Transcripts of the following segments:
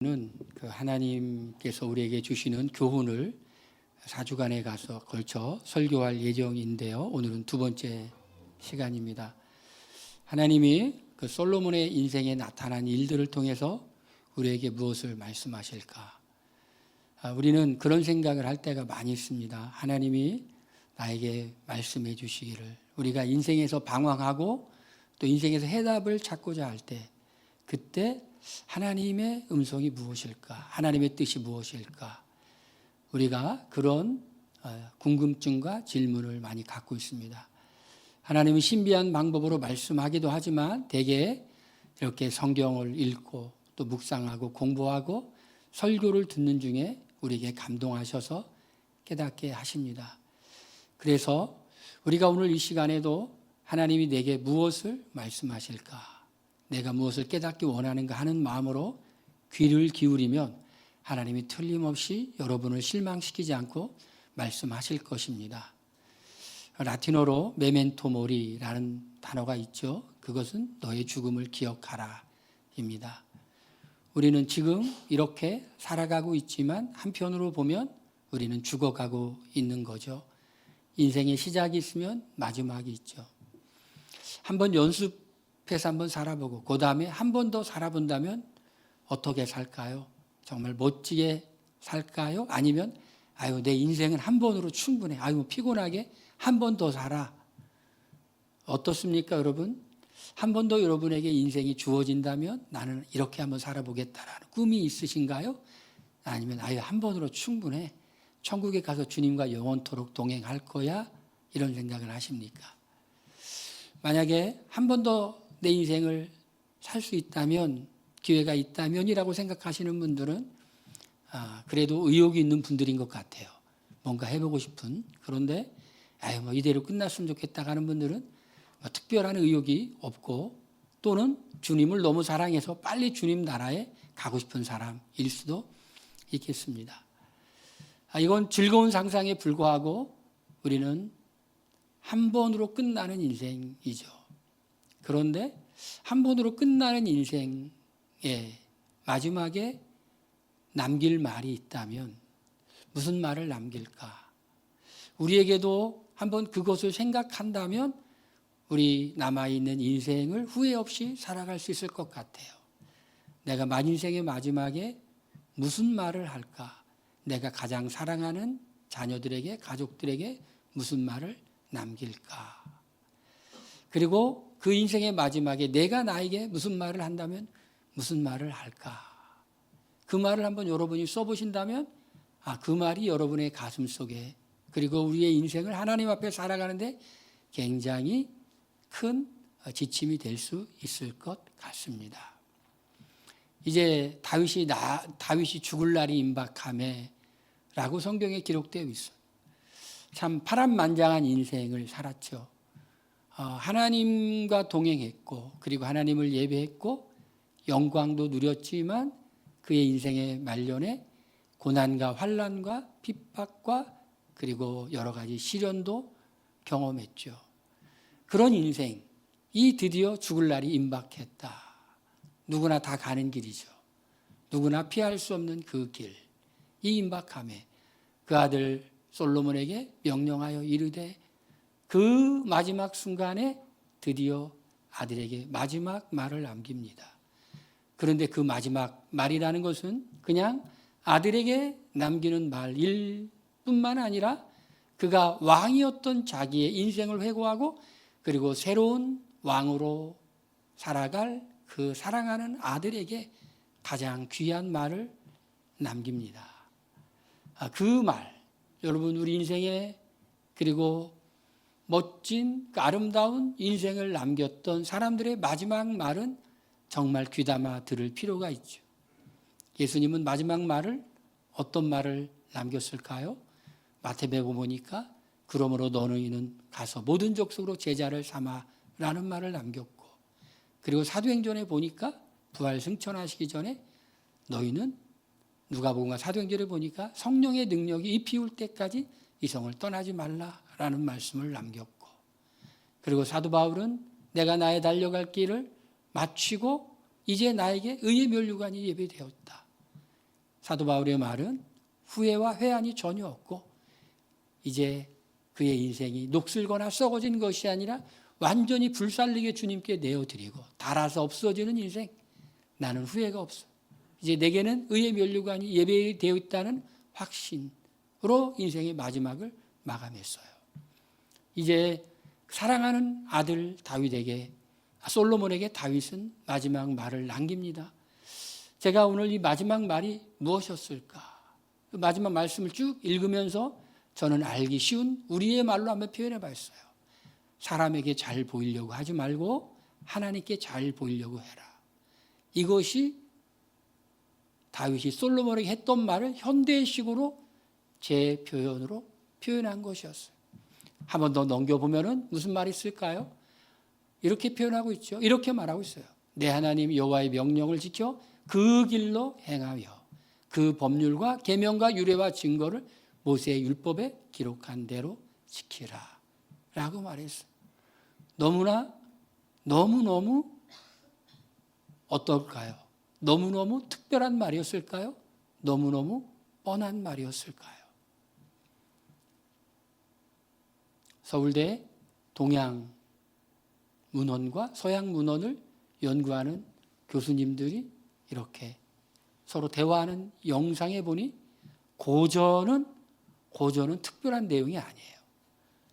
는 그 하나님께서 우리에게 주시는 교훈을 4주간에 걸쳐 설교할 예정인데요. 오늘은 두 번째 시간입니다. 하나님이 그 솔로몬의 인생에 나타난 일들을 통해서 우리에게 무엇을 말씀하실까? 우리는 그런 생각을 할 때가 많이 있습니다. 하나님이 나에게 말씀해 주시기를, 우리가 인생에서 방황하고 또 인생에서 해답을 찾고자 할 때, 그때 하나님의 음성이 무엇일까? 하나님의 뜻이 무엇일까? 우리가 그런 궁금증과 질문을 많이 갖고 있습니다. 하나님은 신비한 방법으로 말씀하기도 하지만 대개 이렇게 성경을 읽고 또 묵상하고 공부하고 설교를 듣는 중에 우리에게 감동하셔서 깨닫게 하십니다. 그래서 우리가 오늘 이 시간에도 하나님이 내게 무엇을 말씀하실까? 내가 무엇을 깨닫기 원하는가 하는 마음으로 귀를 기울이면 하나님이 틀림없이 여러분을 실망시키지 않고 말씀하실 것입니다. 라틴어로 메멘토 모리라는 단어가 있죠. 그것은 너의 죽음을 기억하라 입니다. 우리는 지금 이렇게 살아가고 있지만 한편으로 보면 우리는 죽어가고 있는 거죠. 인생의 시작이 있으면 마지막이 있죠. 한번 연습해서 한번 살아보고 그 다음에 한 번 더 살아본다면 어떻게 살까요? 정말 멋지게 살까요? 아니면 내 인생은 한 번으로 충분해. 피곤하게 한 번 더 살아. 어떻습니까, 여러분? 한 번 더 여러분에게 인생이 주어진다면 나는 이렇게 한번 살아보겠다라는 꿈이 있으신가요? 아니면 한 번으로 충분해. 천국에 가서 주님과 영원토록 동행할 거야. 이런 생각을 하십니까? 만약에 한 번 더 내 인생을 살 수 있다면, 기회가 있다면이라고 생각하시는 분들은 그래도 의욕이 있는 분들인 것 같아요. 뭔가 해보고 싶은. 그런데 이대로 끝났으면 좋겠다 하는 분들은 특별한 의욕이 없고, 또는 주님을 너무 사랑해서 빨리 주님 나라에 가고 싶은 사람일 수도 있겠습니다. 이건 즐거운 상상에 불과하고 우리는 한 번으로 끝나는 인생이죠. 그런데 한 번으로 끝나는 인생의 마지막에 남길 말이 있다면 무슨 말을 남길까? 우리에게도 한번 그것을 생각한다면 우리 남아있는 인생을 후회 없이 살아갈 수 있을 것 같아요. 내가 인생의 마지막에 무슨 말을 할까? 내가 가장 사랑하는 자녀들에게, 가족들에게 무슨 말을 남길까? 그리고 그 인생의 마지막에 내가 나에게 무슨 말을 한다면 무슨 말을 할까? 그 말을 한번 여러분이 써보신다면 그 말이 여러분의 가슴 속에, 그리고 우리의 인생을 하나님 앞에 살아가는데 굉장히 큰 지침이 될 수 있을 것 같습니다. 이제 다윗이 죽을 날이 임박하매 라고 성경에 기록되어 있어요. 참 파란만장한 인생을 살았죠. 하나님과 동행했고, 그리고 하나님을 예배했고, 영광도 누렸지만 그의 인생의 말년에 고난과 환난과 핍박과 그리고 여러 가지 시련도 경험했죠. 그런 인생이 드디어 죽을 날이 임박했다. 누구나 다 가는 길이죠. 누구나 피할 수 없는 그 길. 이 임박함에 그 아들 솔로몬에게 명령하여 이르되, 그 마지막 순간에 드디어 아들에게 마지막 말을 남깁니다. 그런데 그 마지막 말이라는 것은 그냥 아들에게 남기는 말일 뿐만 아니라 그가 왕이었던 자기의 인생을 회고하고 그리고 새로운 왕으로 살아갈 그 사랑하는 아들에게 가장 귀한 말을 남깁니다. 그 말, 여러분, 우리 인생에 그리고 멋진 아름다운 인생을 남겼던 사람들의 마지막 말은 정말 귀담아 들을 필요가 있죠. 예수님은 마지막 말을, 어떤 말을 남겼을까요? 마태복음 보니까 그러므로 너희는 가서 모든 족속으로 제자를 삼아라는 말을 남겼고, 그리고 사도행전에 보니까 부활 승천하시기 전에 너희는, 누가복음과 사도행전에 보니까 성령의 능력이 입히울 때까지 이 성을 떠나지 말라라는 말씀을 남겼고, 그리고 사도 바울은 내가 나의 달려갈 길을 마치고 이제 나에게 의의 면류관이 예비되었다. 사도 바울의 말은 후회와 회한이 전혀 없고 이제 그의 인생이 녹슬거나 썩어진 것이 아니라 완전히 불살리게 주님께 내어드리고 닳아서 없어지는 인생. 나는 후회가 없어. 이제 내게는 의의 면류관이 예배되어 있다는 확신으로 인생의 마지막을 마감했어요. 이제 사랑하는 아들 다윗에게, 솔로몬에게 다윗은 마지막 말을 남깁니다. 제가 오늘 이 마지막 말이 무엇이었을까? 그 마지막 말씀을 쭉 읽으면서 저는 알기 쉬운 우리의 말로 한번 표현해 봤어요. 사람에게 잘 보이려고 하지 말고 하나님께 잘 보이려고 해라. 이것이 다윗이 솔로몬에게 했던 말을 현대식으로 제 표현으로 표현한 것이었어요. 한 번 더 넘겨보면 무슨 말이 있을까요? 이렇게 표현하고 있죠. 이렇게 말하고 있어요. 내 하나님 여호와의 명령을 지켜 그 길로 행하며 그 법률과 계명과 유례와 증거를 모세의 율법에 기록한 대로 지키라 라고 말했어요. 너무너무 어떨까요? 너무너무 특별한 말이었을까요? 너무너무 뻔한 말이었을까요? 서울대 동양 문헌과 서양 문헌을 연구하는 교수님들이 이렇게 서로 대화하는 영상에 보니 고전은 특별한 내용이 아니에요.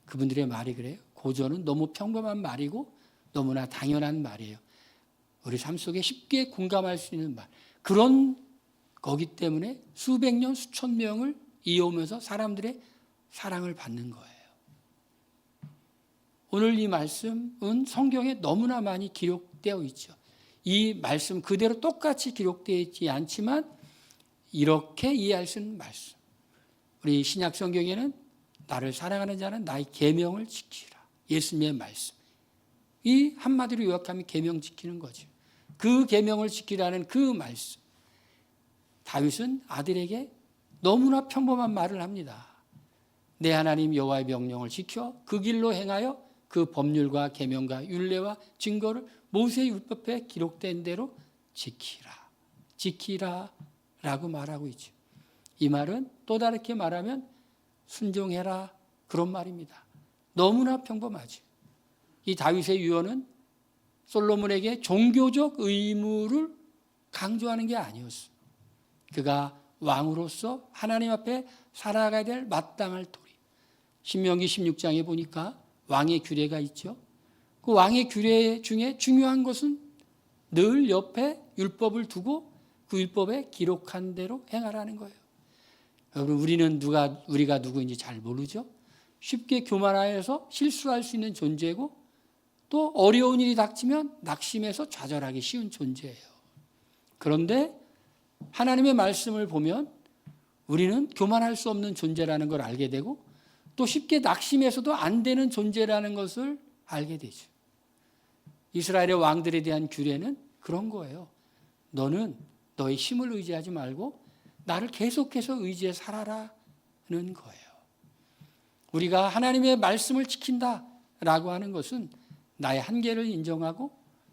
그분들의 말이 그래요. 고전은 너무 평범한 말이고 너무나 당연한 말이에요. 우리 삶 속에 쉽게 공감할 수 있는 말. 그런 거기 때문에 수백 년, 수천 명을 이어오면서 사람들의 사랑을 받는 거예요. 오늘 이 말씀은 성경에 너무나 많이 기록되어 있죠. 이 말씀 그대로 똑같이 기록되어 있지 않지만 이렇게 이해할 수 있는 말씀. 우리 신약 성경에는 나를 사랑하는 자는 나의 계명을 지키라. 예수님의 말씀. 이 한마디로 요약하면 계명 지키는 거죠. 그 계명을 지키라는 그 말씀. 다윗은 아들에게 너무나 평범한 말을 합니다. 내 하나님 여호와의 명령을 지켜 그 길로 행하여 그 법률과 계명과 율례와 증거를 모세의 율법에 기록된 대로 지키라 라고 말하고 있죠. 이 말은 또 다르게 말하면 순종해라 그런 말입니다. 너무나 평범하죠. 이 다윗의 유언은 솔로몬에게 종교적 의무를 강조하는 게 아니었어요. 그가 왕으로서 하나님 앞에 살아가야 될 마땅할 도리. 신명기 16장에 보니까 왕의 규례가 있죠. 그 왕의 규례 중에 중요한 것은 늘 옆에 율법을 두고 그 율법에 기록한 대로 행하라는 거예요. 여러분 우리가 누구인지 잘 모르죠. 쉽게 교만하여서 실수할 수 있는 존재고 또 어려운 일이 닥치면 낙심해서 좌절하기 쉬운 존재예요. 그런데 하나님의 말씀을 보면 우리는 교만할 수 없는 존재라는 걸 알게 되고 또 쉽게 낙심해서도 안 되는 존재라는 것을 알게 되죠. 이스라엘의 왕들에 대한 규례는 그런 거예요. 너는 너의 힘을 의지하지 말고 나를 계속해서 의지해 살아라는 거예요. 우리가 하나님의 말씀을 지킨다라고 하는 것은 나의 한계를 인정하고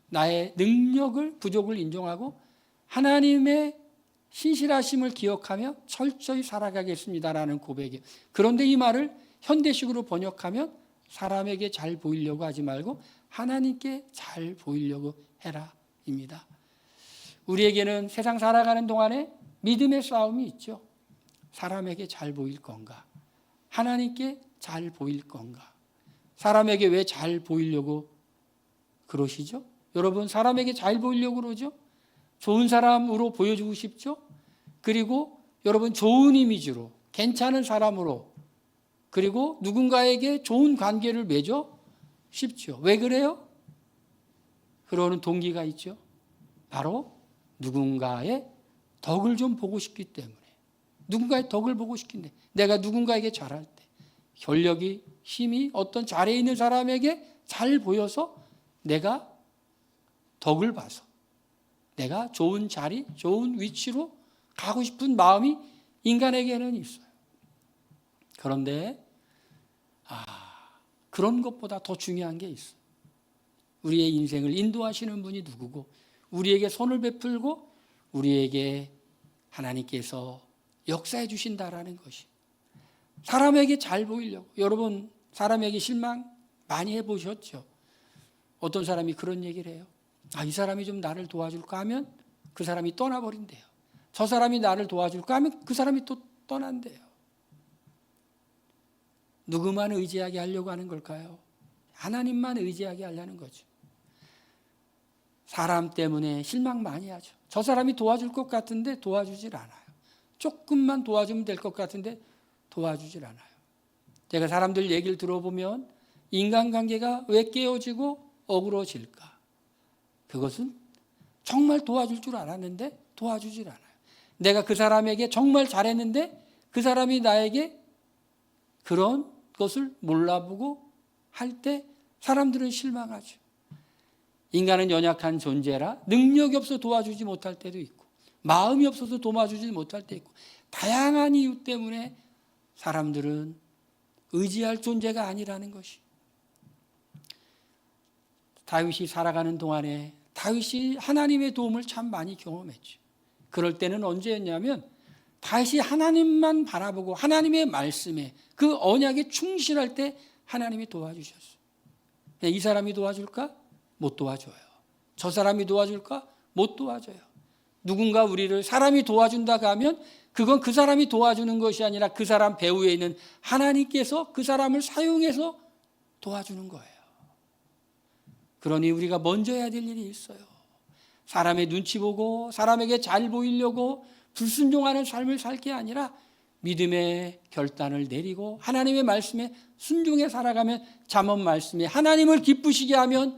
나의 능력을 부족을 인정하고 하나님의 신실하심을 기억하며 철저히 살아가겠습니다라는 고백이에요. 그런데 이 말을 현대식으로 번역하면 사람에게 잘 보이려고 하지 말고 하나님께 잘 보이려고 해라입니다. 우리에게는 세상 살아가는 동안에 믿음의 싸움이 있죠. 사람에게 잘 보일 건가? 하나님께 잘 보일 건가? 사람에게 왜 잘 보이려고 그러시죠? 여러분 사람에게 잘 보이려고 그러죠? 좋은 사람으로 보여주고 싶죠? 그리고 여러분 좋은 이미지로 괜찮은 사람으로 그리고 누군가에게 좋은 관계를 맺어 싶죠. 왜 그래요? 그러는 동기가 있죠. 바로 누군가의 덕을 좀 보고 싶기 때문에 누군가의 덕을 보고 싶긴데 내가 누군가에게 잘할 때 권력이 힘이 어떤 자리에 있는 사람에게 잘 보여서 내가 덕을 봐서 내가 좋은 자리, 좋은 위치로 가고 싶은 마음이 인간에게는 있어요. 그런데 그런 것보다 더 중요한 게 있어요. 우리의 인생을 인도하시는 분이 누구고 우리에게 손을 베풀고 우리에게 하나님께서 역사해 주신다라는 것이. 사람에게 잘 보이려고. 여러분 사람에게 실망 많이 해보셨죠? 어떤 사람이 그런 얘기를 해요. 이 사람이 좀 나를 도와줄까 하면 그 사람이 떠나버린대요. 저 사람이 나를 도와줄까 하면 그 사람이 또 떠난대요. 누구만 의지하게 하려고 하는 걸까요? 하나님만 의지하게 하려는 거죠. 사람 때문에 실망 많이 하죠. 저 사람이 도와줄 것 같은데 도와주질 않아요. 조금만 도와주면 될 것 같은데 도와주질 않아요. 제가 사람들 얘기를 들어보면 인간관계가 왜 깨어지고 어그러질까? 그것은 정말 도와줄 줄 알았는데 도와주질 않아요. 내가 그 사람에게 정말 잘했는데 그 사람이 나에게 그런 것을 몰라보고 할 때 사람들은 실망하죠. 인간은 연약한 존재라 능력이 없어 도와주지 못할 때도 있고 마음이 없어서 도와주지 못할 때 있고 다양한 이유 때문에 사람들은 의지할 존재가 아니라는 것이. 다윗이 살아가는 동안에 다윗이 하나님의 도움을 참 많이 경험했죠. 그럴 때는 언제였냐면 다윗이 하나님만 바라보고 하나님의 말씀에 그 언약에 충실할 때 하나님이 도와주셨어요. 이 사람이 도와줄까? 못 도와줘요. 저 사람이 도와줄까? 못 도와줘요. 누군가 우리를 사람이 도와준다고 하면 그건 그 사람이 도와주는 것이 아니라 그 사람 배후에 있는 하나님께서 그 사람을 사용해서 도와주는 거예요. 그러니 우리가 먼저 해야 될 일이 있어요. 사람의 눈치 보고 사람에게 잘 보이려고 불순종하는 삶을 살 게 아니라 믿음의 결단을 내리고 하나님의 말씀에 순종해 살아가면 잠언 말씀에 하나님을 기쁘시게 하면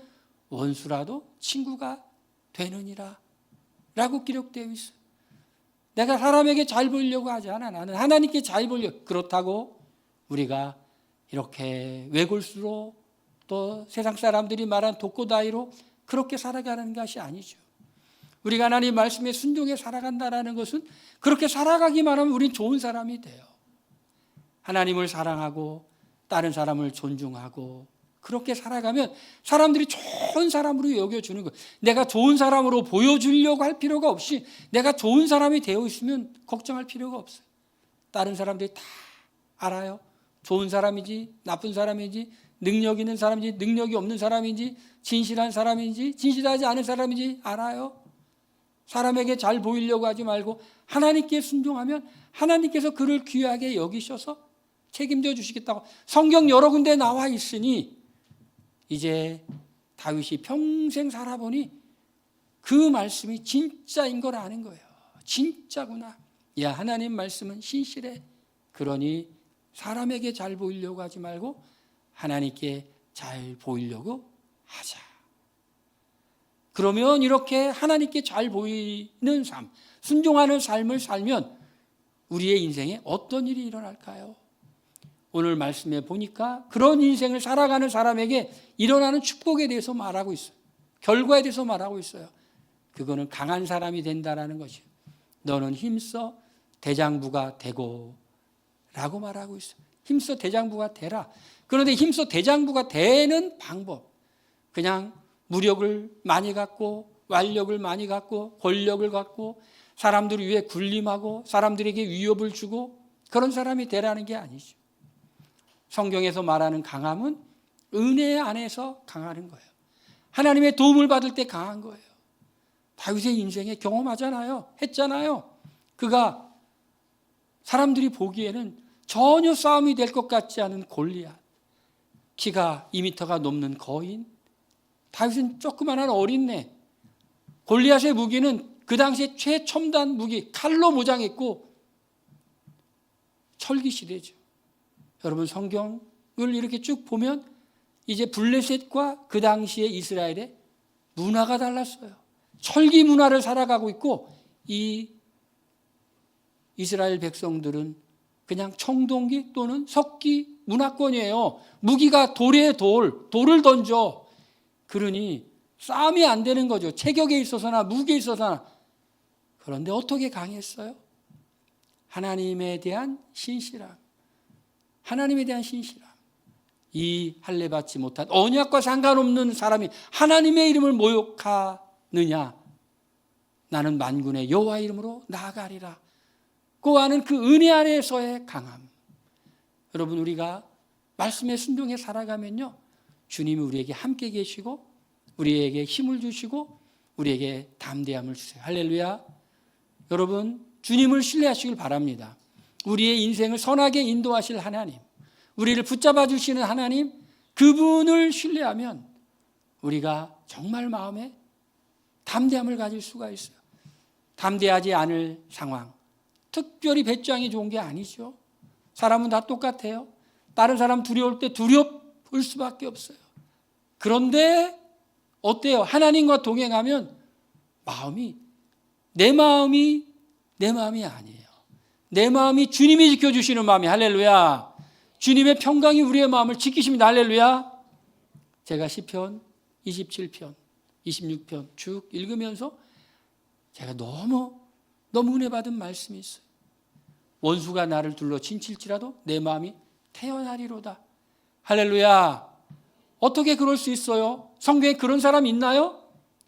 원수라도 친구가 되느니라 라고 기록되어 있어요. 내가 사람에게 잘 보이려고 하지 않아. 나는 하나님께 잘 보이려고. 그렇다고 우리가 이렇게 외골수로 또 세상 사람들이 말한 독고다이로 그렇게 살아가는 것이 아니죠. 우리가 하나님 말씀에 순종해 살아간다는 것은 그렇게 살아가기만 하면 우린 좋은 사람이 돼요. 하나님을 사랑하고 다른 사람을 존중하고 그렇게 살아가면 사람들이 좋은 사람으로 여겨주는 거예요. 내가 좋은 사람으로 보여주려고 할 필요가 없이 내가 좋은 사람이 되어 있으면 걱정할 필요가 없어요. 다른 사람들이 다 알아요. 좋은 사람인지 나쁜 사람인지 능력 있는 사람인지 능력이 없는 사람인지 진실한 사람인지 진실하지 않은 사람인지 알아요. 사람에게 잘 보이려고 하지 말고 하나님께 순종하면 하나님께서 그를 귀하게 여기셔서 책임져 주시겠다고 성경 여러 군데 나와 있으니 이제 다윗이 평생 살아보니 그 말씀이 진짜인 걸 아는 거예요. 진짜구나. 야, 하나님 말씀은 신실해. 그러니 사람에게 잘 보이려고 하지 말고 하나님께 잘 보이려고 하자. 그러면 이렇게 하나님께 잘 보이는 삶, 순종하는 삶을 살면 우리의 인생에 어떤 일이 일어날까요? 오늘 말씀에 보니까 그런 인생을 살아가는 사람에게 일어나는 축복에 대해서 말하고 있어요. 결과에 대해서 말하고 있어요. 그거는 강한 사람이 된다라는 것이요. 너는 힘써 대장부가 되고 라고 말하고 있어요. 힘써 대장부가 되라. 그런데 힘써 대장부가 되는 방법, 그냥 무력을 많이 갖고 완력을 많이 갖고 권력을 갖고 사람들 위에 군림하고 사람들에게 위협을 주고 그런 사람이 되라는 게 아니죠. 성경에서 말하는 강함은 은혜 안에서 강하는 거예요. 하나님의 도움을 받을 때 강한 거예요. 다윗의 인생에 경험하잖아요. 했잖아요. 그가 사람들이 보기에는 전혀 싸움이 될 것 같지 않은 골리앗, 키가 2m가 넘는 거인, 다윗은 조그마한 어린애. 골리앗의 무기는 그 당시에 최첨단 무기 칼로 무장했고 철기 시대죠. 여러분 성경을 이렇게 쭉 보면 이제 블레셋과 그 당시에 이스라엘의 문화가 달랐어요. 철기 문화를 살아가고 있고 이 이스라엘 백성들은 그냥 청동기 또는 석기 문화권이에요. 무기가 돌에 돌을 던져. 그러니 싸움이 안 되는 거죠. 체격에 있어서나 무기에 있어서나. 그런데 어떻게 강했어요? 하나님에 대한 신실함. 하나님에 대한 신실함. 이 할례받지 못한 언약과 상관없는 사람이 하나님의 이름을 모욕하느냐? 나는 만군의 여호와 이름으로 나아가리라. 하는 그 은혜 안에서의 강함. 여러분, 우리가 말씀에 순종해 살아가면요, 주님이 우리에게 함께 계시고 우리에게 힘을 주시고 우리에게 담대함을 주세요. 할렐루야. 여러분, 주님을 신뢰하시길 바랍니다. 우리의 인생을 선하게 인도하실 하나님, 우리를 붙잡아 주시는 하나님, 그분을 신뢰하면 우리가 정말 마음에 담대함을 가질 수가 있어요. 담대하지 않을 상황, 특별히 배짱이 좋은 게 아니죠. 사람은 다 똑같아요. 다른 사람 두려울 때 두려울 수밖에 없어요. 그런데 어때요? 하나님과 동행하면 내 마음이 아니에요. 내 마음이 주님이 지켜주시는 마음이, 할렐루야. 주님의 평강이 우리의 마음을 지키십니다. 할렐루야. 제가 시편 27편, 26편 쭉 읽으면서 제가 너무 은혜 받은 말씀이 있어요. 원수가 나를 둘러 친칠지라도 내 마음이 태어나리로다. 할렐루야. 어떻게 그럴 수 있어요? 성경에 그런 사람 있나요?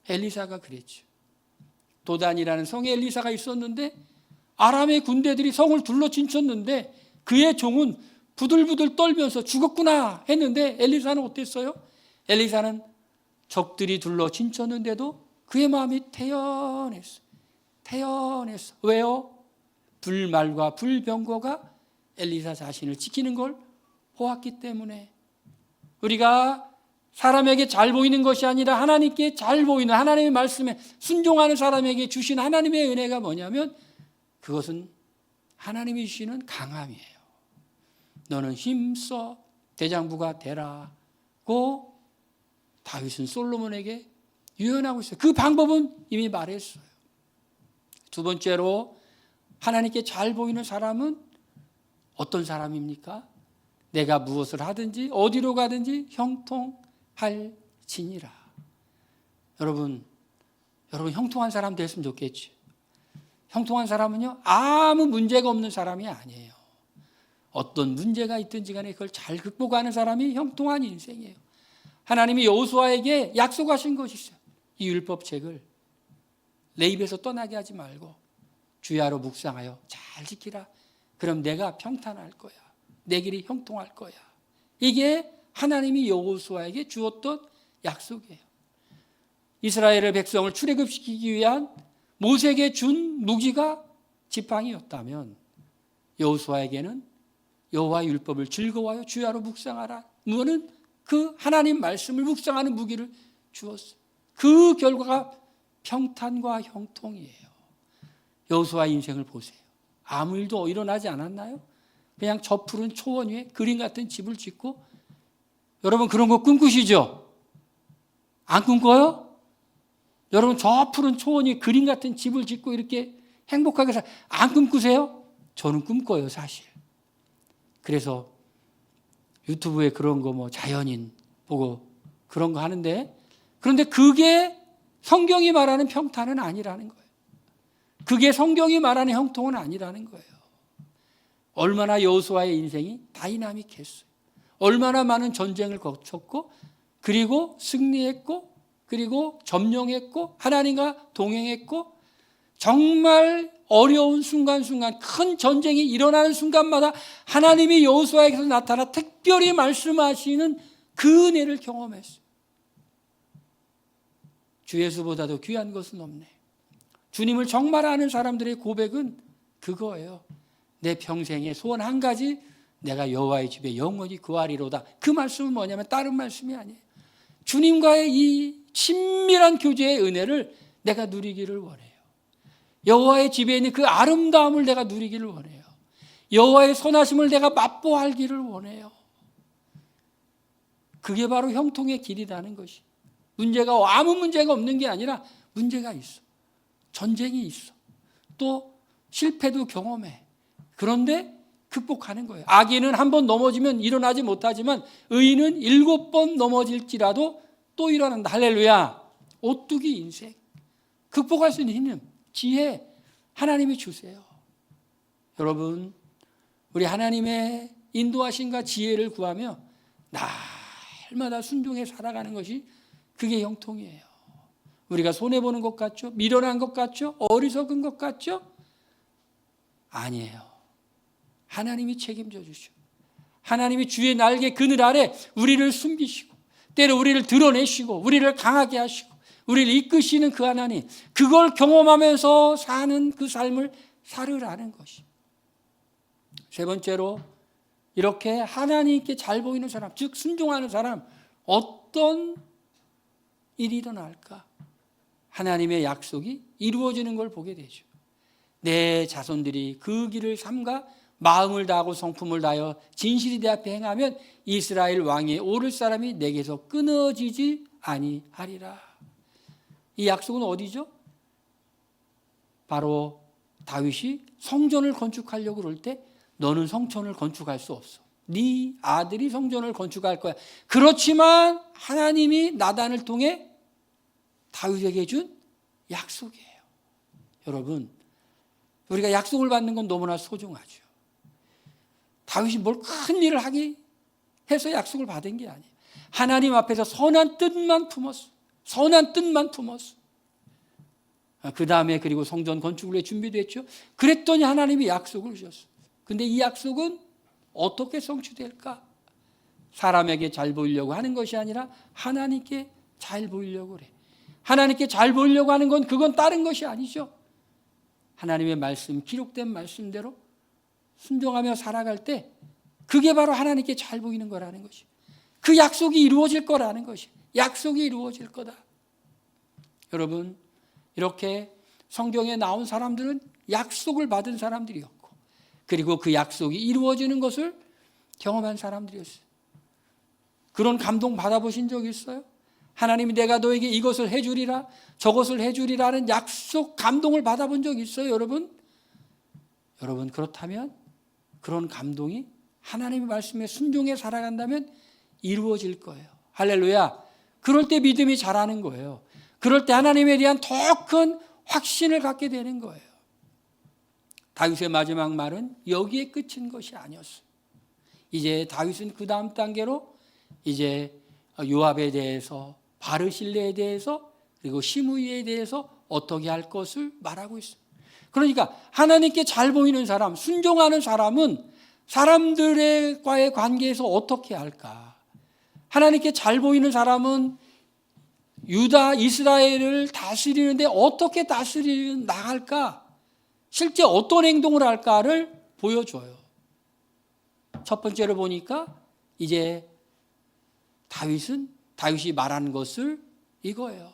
엘리사가 그랬죠. 도단이라는 성에 엘리사가 있었는데 아람의 군대들이 성을 둘러 친쳤는데 그의 종은 부들부들 떨면서 죽었구나 했는데 엘리사는 어땠어요? 엘리사는 적들이 둘러 친쳤는데도 그의 마음이 태연했어요. 왜요? 불말과 불병거가 엘리사 자신을 지키는 걸 보았기 때문에. 우리가 사람에게 잘 보이는 것이 아니라 하나님께 잘 보이는 하나님의 말씀에 순종하는 사람에게 주신 하나님의 은혜가 뭐냐면 그것은 하나님이 주시는 강함이에요. 너는 힘써 대장부가 되라고 다윗은 솔로몬에게 유언하고 있어요. 그 방법은 이미 말했어요. 두 번째로 하나님께 잘 보이는 사람은 어떤 사람입니까? 내가 무엇을 하든지 어디로 가든지 형통할지니라. 여러분 형통한 사람 됐으면 좋겠죠. 형통한 사람은요, 아무 문제가 없는 사람이 아니에요. 어떤 문제가 있든지 간에 그걸 잘 극복하는 사람이 형통한 인생이에요. 하나님이 여호수아에게 약속하신 것이 있어요. 이 율법책을 내 입에서 떠나게 하지 말고 주야로 묵상하여 잘 지키라. 그럼 내가 평탄할 거야. 내 길이 형통할 거야. 이게 하나님이 여호수아에게 주었던 약속이에요. 이스라엘의 백성을 출애굽시키기 위한 모세에게 준 무기가 지팡이였다면 여호수아에게는 여호와의 율법을 즐거워하여 주야로 묵상하라. 무엇은 그 하나님 말씀을 묵상하는 무기를 주었어요. 그 결과가 평탄과 형통이에요. 여호수아의 인생을 보세요. 아무 일도 일어나지 않았나요? 그냥 저 푸른 초원 위에 그림 같은 집을 짓고, 여러분 그런 거 꿈꾸시죠? 안 꿈꿔요? 여러분 저 푸른 초원 위에 그림 같은 집을 짓고 이렇게 행복하게 안 꿈꾸세요? 저는 꿈꿔요, 사실. 그래서 유튜브에 그런 거 뭐 자연인 보고 그런 거 하는데, 그런데 그게 성경이 말하는 평탄은 아니라는 거예요. 그게 성경이 말하는 형통은 아니라는 거예요. 얼마나 여호수아의 인생이 다이나믹했어요. 얼마나 많은 전쟁을 거쳤고, 그리고 승리했고, 그리고 점령했고, 하나님과 동행했고, 정말 어려운 순간순간, 큰 전쟁이 일어나는 순간마다 하나님이 여호수아에게서 나타나 특별히 말씀하시는 그 은혜를 경험했어요. 주 예수보다도 귀한 것은 없네. 주님을 정말 아는 사람들의 고백은 그거예요. 내 평생의 소원 한 가지, 내가 여호와의 집에 영원히 거하리로다. 그 말씀은 뭐냐면 다른 말씀이 아니에요. 주님과의 이 친밀한 교제의 은혜를 내가 누리기를 원해요. 여호와의 집에 있는 그 아름다움을 내가 누리기를 원해요. 여호와의 선하심을 내가 맛보알기를 원해요. 그게 바로 형통의 길이라는 것이. 아무 문제가 없는 게 아니라 문제가 있어. 전쟁이 있어. 또 실패도 경험해. 그런데 극복하는 거예요. 악인은 한 번 넘어지면 일어나지 못하지만 의인은 7번 넘어질지라도 또 일어난다. 할렐루야. 오뚜기 인생. 극복할 수 있는 힘, 지혜 하나님이 주세요. 여러분, 우리 하나님의 인도하심과 지혜를 구하며 날마다 순종해 살아가는 것이 그게 형통이에요. 우리가 손해보는 것 같죠? 미련한 것 같죠? 어리석은 것 같죠? 아니에요. 하나님이 책임져 주시오. 하나님이 주의 날개 그늘 아래 우리를 숨기시고 때로 우리를 드러내시고 우리를 강하게 하시고 우리를 이끄시는 그 하나님, 그걸 경험하면서 사는 그 삶을 살으라는 것입니다. 세 번째로 이렇게 하나님께 잘 보이는 사람, 즉 순종하는 사람, 어떤 일이 일어날까? 하나님의 약속이 이루어지는 걸 보게 되죠. 내 자손들이 그 길을 삼가 마음을 다하고 성품을 다하여 진실이 내 앞에 행하면 이스라엘 왕위에 오를 사람이 내게서 끊어지지 아니하리라. 이 약속은 어디죠? 바로 다윗이 성전을 건축하려고 그럴 때 너는 성전을 건축할 수 없어. 네 아들이 성전을 건축할 거야. 그렇지만 하나님이 나단을 통해 다윗에게 준 약속이에요. 여러분, 우리가 약속을 받는 건 너무나 소중하죠. 다윗이 뭘 큰 일을 하기 해서 약속을 받은 게 아니에요. 하나님 앞에서 선한 뜻만 품었어. 선한 뜻만 품었어. 그 다음에 그리고 성전 건축을 위해 준비됐죠. 그랬더니 하나님이 약속을 주셨어. 근데 이 약속은 어떻게 성취될까? 사람에게 잘 보이려고 하는 것이 아니라 하나님께 잘 보이려고 그래. 하나님께 잘 보이려고 하는 건 그건 다른 것이 아니죠. 하나님의 말씀, 기록된 말씀대로 순종하며 살아갈 때 그게 바로 하나님께 잘 보이는 거라는 것이. 그 약속이 이루어질 거라는 것이. 약속이 이루어질 거다. 여러분, 이렇게 성경에 나온 사람들은 약속을 받은 사람들이었고 그리고 그 약속이 이루어지는 것을 경험한 사람들이었어요. 그런 감동 받아보신 적 있어요? 하나님이 내가 너에게 이것을 해주리라 저것을 해주리라는 약속 감동을 받아본 적 있어요, 여러분? 여러분, 그렇다면 그런 감동이 하나님의 말씀에 순종해 살아간다면 이루어질 거예요. 할렐루야. 그럴 때 믿음이 자라는 거예요. 그럴 때 하나님에 대한 더 큰 확신을 갖게 되는 거예요. 다윗의 마지막 말은 여기에 끝인 것이 아니었어요. 이제 다윗은 그 다음 단계로 이제 요압에 대해서, 바르실레에 대해서, 그리고 시므이에 대해서 어떻게 할 것을 말하고 있어요. 그러니까 하나님께 잘 보이는 사람, 순종하는 사람은 사람들과의 관계에서 어떻게 할까? 하나님께 잘 보이는 사람은 유다, 이스라엘을 다스리는데 어떻게 다스리는 나갈까? 실제 어떤 행동을 할까를 보여줘요. 첫 번째로 보니까 이제 다윗이 말하는 것을 이거예요.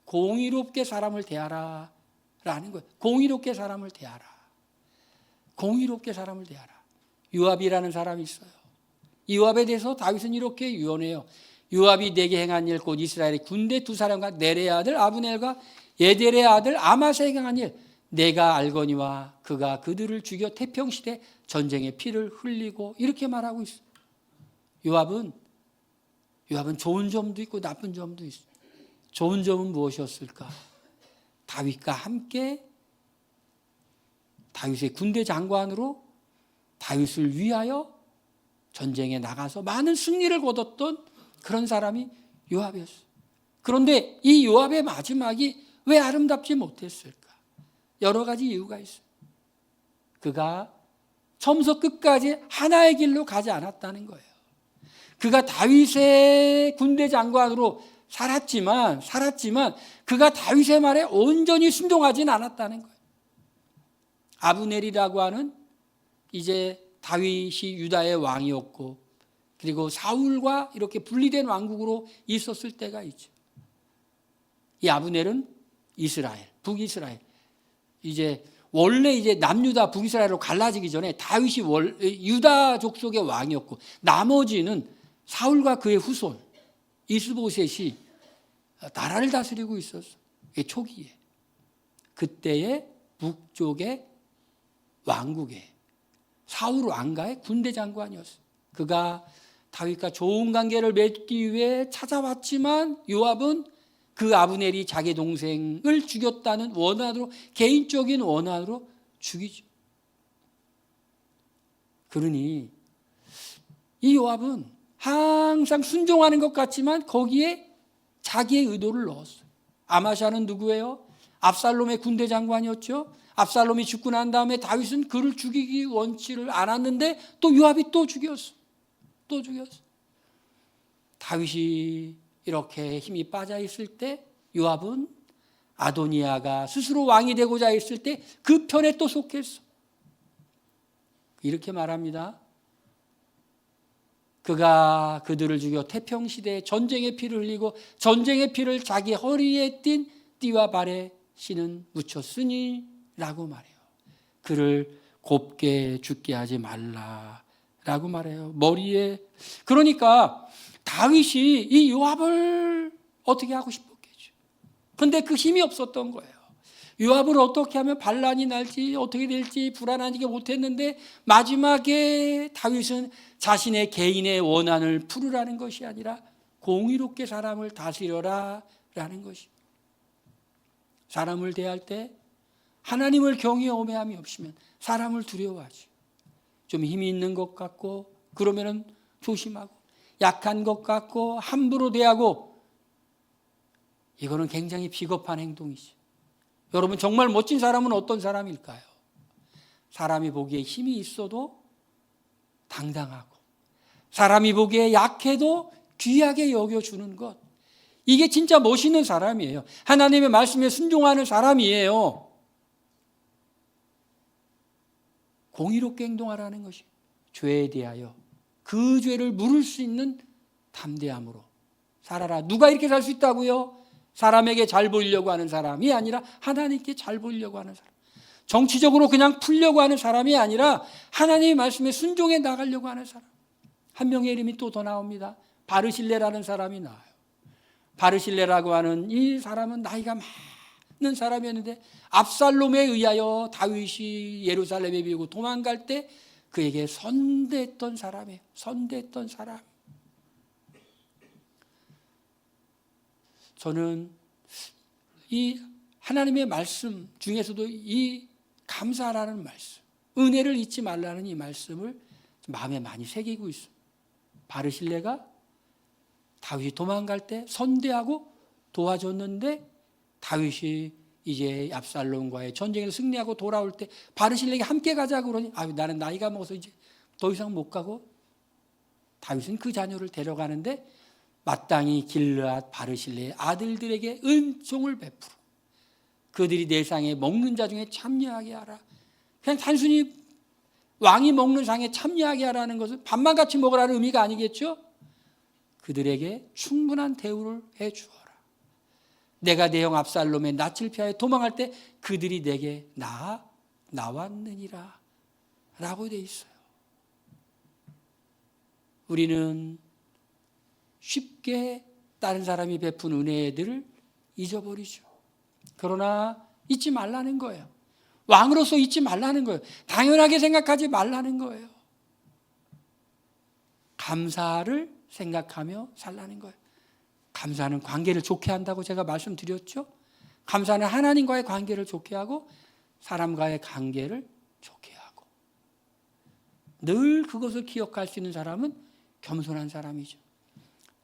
공의롭게 사람을 대하라 라는 거예요. 공의롭게 사람을 대하라. 공의롭게 사람을 대하라. 요압이라는 사람이 있어요. 이 요압에 대해서 다윗은 이렇게 유언해요. 요압이 내게 행한 일, 곧 이스라엘의 군대 두 사람과 네레의 아들 아브넬과 예델의 아들 아마사에 행한 일, 내가 알거니와 그가 그들을 죽여 태평시대 전쟁의 피를 흘리고, 이렇게 말하고 있어요. 요압은 좋은 점도 있고 나쁜 점도 있어요. 좋은 점은 무엇이었을까? 다윗과 함께 다윗의 군대 장관으로 다윗을 위하여 전쟁에 나가서 많은 승리를 거뒀던 그런 사람이 요압이었어요. 그런데 이 요압의 마지막이 왜 아름답지 못했을까? 여러 가지 이유가 있어요. 그가 처음부터 끝까지 하나의 길로 가지 않았다는 거예요. 그가 다윗의 군대 장관으로 살았지만 그가 다윗의 말에 온전히 순종하지는 않았다는 거예요. 아브넬이라고 하는 이제 다윗이 유다의 왕이었고 그리고 사울과 이렇게 분리된 왕국으로 있었을 때가 있죠. 이 아브넬은 이스라엘, 북이스라엘. 원래 남유다 북이스라엘로 갈라지기 전에 다윗이 유다 족속의 왕이었고 나머지는 사울과 그의 후손 이스보셋이 나라를 다스리고 있었어. 초기에. 그때의 북쪽의 왕국에 사울 왕가의 군대 장관이었어. 그가 다윗과 좋은 관계를 맺기 위해 찾아왔지만 요압은 그 아브넬이 자기 동생을 죽였다는 원한으로, 개인적인 원한으로 죽이죠. 그러니 이 요압은 항상 순종하는 것 같지만 거기에 자기의 의도를 넣었어요. 아마샤는 누구예요? 압살롬의 군대 장관이었죠. 압살롬이 죽고 난 다음에 다윗은 그를 죽이기 원치를 않았는데 또 요압이 또 죽였어. 또 죽였어. 다윗이 이렇게 힘이 빠져 있을 때 요압은 아도니아가 스스로 왕이 되고자 했을 때 그 편에 또 속했어. 이렇게 말합니다. 그가 그들을 죽여 태평시대에 전쟁의 피를 흘리고 전쟁의 피를 자기 허리에 띤 띠와 발에 신은 묻혔으니 라고 말해요. 그를 곱게 죽게 하지 말라라고 말해요. 머리에. 그러니까 다윗이 이 요압을 어떻게 하고 싶었겠죠. 그런데 그 힘이 없었던 거예요. 요압을 어떻게 하면 반란이 날지 어떻게 될지 불안하게 못했는데 마지막에 다윗은 자신의 개인의 원한을 풀으라는 것이 아니라 공의롭게 사람을 다스려라 라는 것이. 사람을 대할 때 하나님을 경외함이 없으면 사람을 두려워하지. 좀 힘이 있는 것 같고 그러면은 조심하고, 약한 것 같고 함부로 대하고, 이거는 굉장히 비겁한 행동이지. 여러분, 정말 멋진 사람은 어떤 사람일까요? 사람이 보기에 힘이 있어도 당당하고, 사람이 보기에 약해도 귀하게 여겨주는 것, 이게 진짜 멋있는 사람이에요. 하나님의 말씀에 순종하는 사람이에요. 공의롭게 행동하라는 것이 죄에 대하여 그 죄를 물을 수 있는 담대함으로 살아라. 누가 이렇게 살 수 있다고요? 사람에게 잘 보이려고 하는 사람이 아니라 하나님께 잘 보이려고 하는 사람. 정치적으로 그냥 풀려고 하는 사람이 아니라 하나님의 말씀에 순종해 나가려고 하는 사람. 한 명의 이름이 또 더 나옵니다. 바르실레라는 사람이 나와요. 바르실레라고 하는 이 사람은 나이가 많은 사람이었는데 압살롬에 의하여 다윗이 예루살렘에 비우고 도망갈 때 그에게 선대했던 사람이에요. 선대했던 사람. 저는 이 하나님의 말씀 중에서도 이 감사라는 말씀, 은혜를 잊지 말라는 이 말씀을 마음에 많이 새기고 있어요. 바르실레가 다윗이 도망갈 때 선대하고 도와줬는데 다윗이 이제 압살롬과의 전쟁에서 승리하고 돌아올 때 바르실레에게 함께 가자고 그러니 나는 나이가 먹어서 이제 더 이상 못 가고 다윗은 그 자녀를 데려가는데 마땅히 길르앗 바르실레의 아들들에게 은총을 베풀어 그들이 내상에 먹는 자 중에 참여하게 하라. 그냥 단순히 왕이 먹는 상에 참여하게 하라는 것은 밥만 같이 먹으라는 의미가 아니겠죠? 그들에게 충분한 대우를 해 주어라. 내가 내 형 압살롬의 낯을 피하여 도망할 때 그들이 내게 나왔느니라 라고 되어 있어요. 우리는 쉽게 다른 사람이 베푼 은혜들을 잊어버리죠. 그러나 잊지 말라는 거예요. 왕으로서 잊지 말라는 거예요. 당연하게 생각하지 말라는 거예요. 감사를 생각하며 살라는 거예요. 감사는 관계를 좋게 한다고 제가 말씀드렸죠. 감사는 하나님과의 관계를 좋게 하고 사람과의 관계를 좋게 하고 늘 그것을 기억할 수 있는 사람은 겸손한 사람이죠.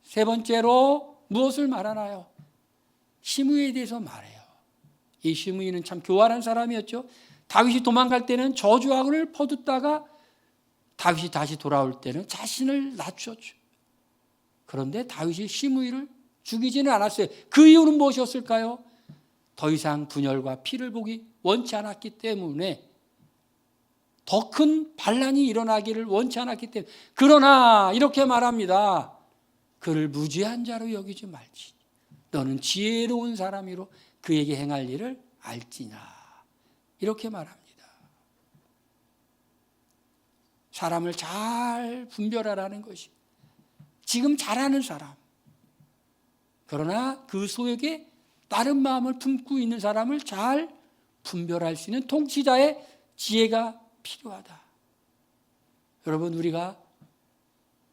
세 번째로 무엇을 말하나요? 시므이에 대해서 말해요. 이 시므이는 참 교활한 사람이었죠. 다윗이 도망갈 때는 저주악을 퍼붓다가 다윗이 다시 돌아올 때는 자신을 낮췄죠. 그런데 다윗이 시므이를 죽이지는 않았어요. 그 이유는 무엇이었을까요? 더 이상 분열과 피를 보기 원치 않았기 때문에, 더 큰 반란이 일어나기를 원치 않았기 때문에. 그러나 이렇게 말합니다. 그를 무죄한 자로 여기지 말지. 너는 지혜로운 사람이로 그에게 행할 일을 알지나. 이렇게 말합니다. 사람을 잘 분별하라는 것이 지금 잘하는 사람, 그러나 그 속에 다른 마음을 품고 있는 사람을 잘 분별할 수 있는 통치자의 지혜가 필요하다. 여러분, 우리가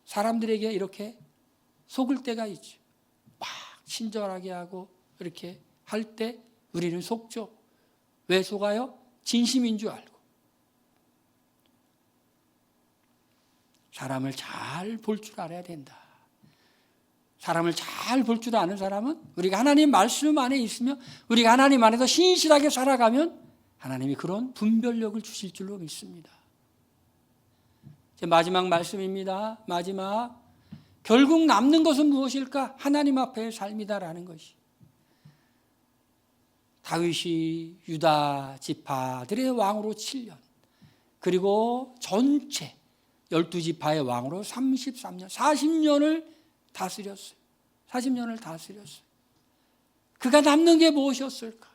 사람들에게 이렇게 속을 때가 있죠. 막 친절하게 하고 이렇게 할 때 우리는 속죠. 왜 속아요? 진심인 줄 알고. 사람을 잘 볼 줄 알아야 된다. 사람을 잘 볼 줄 아는 사람은 우리가 하나님 말씀 안에 있으며 우리가 하나님 안에서 신실하게 살아가면 하나님이 그런 분별력을 주실 줄로 믿습니다. 이제 마지막 말씀입니다. 마지막. 결국 남는 것은 무엇일까? 하나님 앞의 삶이다라는 것이. 다윗이 유다 지파들의 왕으로 7년, 그리고 전체 12지파의 왕으로 33년, 40년을 다스렸어요. 40년을 다스렸어요. 그가 남는 게 무엇이었을까?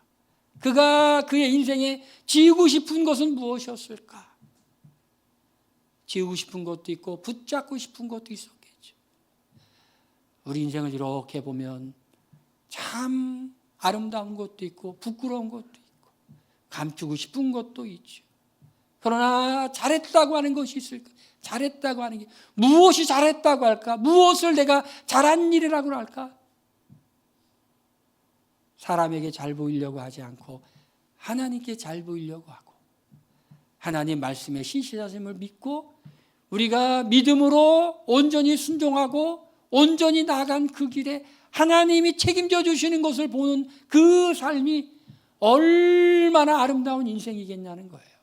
그가 그의 인생에 지우고 싶은 것은 무엇이었을까? 지우고 싶은 것도 있고 붙잡고 싶은 것도 있었겠죠. 우리 인생을 이렇게 보면 참 아름다운 것도 있고 부끄러운 것도 있고 감추고 싶은 것도 있죠. 그러나 잘했다고 하는 것이 있을까? 잘했다고 하는 게 무엇이 잘했다고 할까? 무엇을 내가 잘한 일이라고 할까? 사람에게 잘 보이려고 하지 않고 하나님께 잘 보이려고 하고, 하나님 말씀의 신실하심을 믿고 우리가 믿음으로 온전히 순종하고 온전히 나아간 그 길에 하나님이 책임져 주시는 것을 보는 그 삶이 얼마나 아름다운 인생이겠냐는 거예요.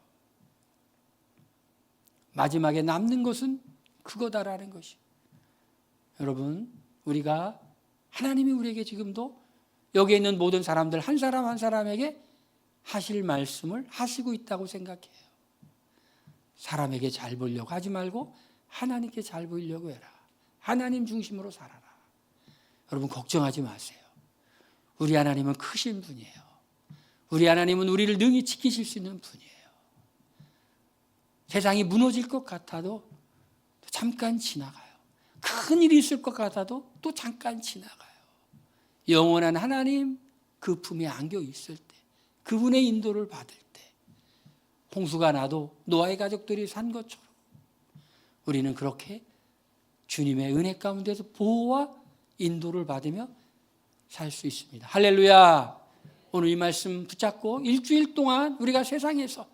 마지막에 남는 것은 그거다라는 것이. 여러분, 우리가 하나님이 우리에게 지금도 여기에 있는 모든 사람들 한 사람 한 사람에게 하실 말씀을 하시고 있다고 생각해요. 사람에게 잘 보이려고 하지 말고 하나님께 잘 보이려고 해라. 하나님 중심으로 살아라. 여러분, 걱정하지 마세요. 우리 하나님은 크신 분이에요. 우리 하나님은 우리를 능히 지키실 수 있는 분이에요. 세상이 무너질 것 같아도 잠깐 지나가요. 큰 일이 있을 것 같아도 또 잠깐 지나가요. 영원한 하나님 그 품에 안겨 있을 때, 그분의 인도를 받을 때, 홍수가 나도 노아의 가족들이 산 것처럼 우리는 그렇게 주님의 은혜 가운데서 보호와 인도를 받으며 살 수 있습니다. 할렐루야. 오늘 이 말씀 붙잡고 일주일 동안 우리가 세상에서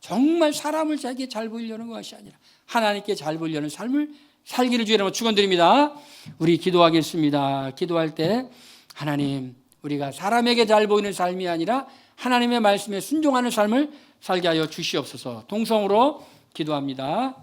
정말 사람을 자기에게 잘 보이려는 것이 아니라 하나님께 잘 보이려는 삶을 살기를 주의 이름으로 축원드립니다. 우리 기도하겠습니다. 기도할 때 하나님, 우리가 사람에게 잘 보이는 삶이 아니라 하나님의 말씀에 순종하는 삶을 살게 하여 주시옵소서. 동성으로 기도합니다.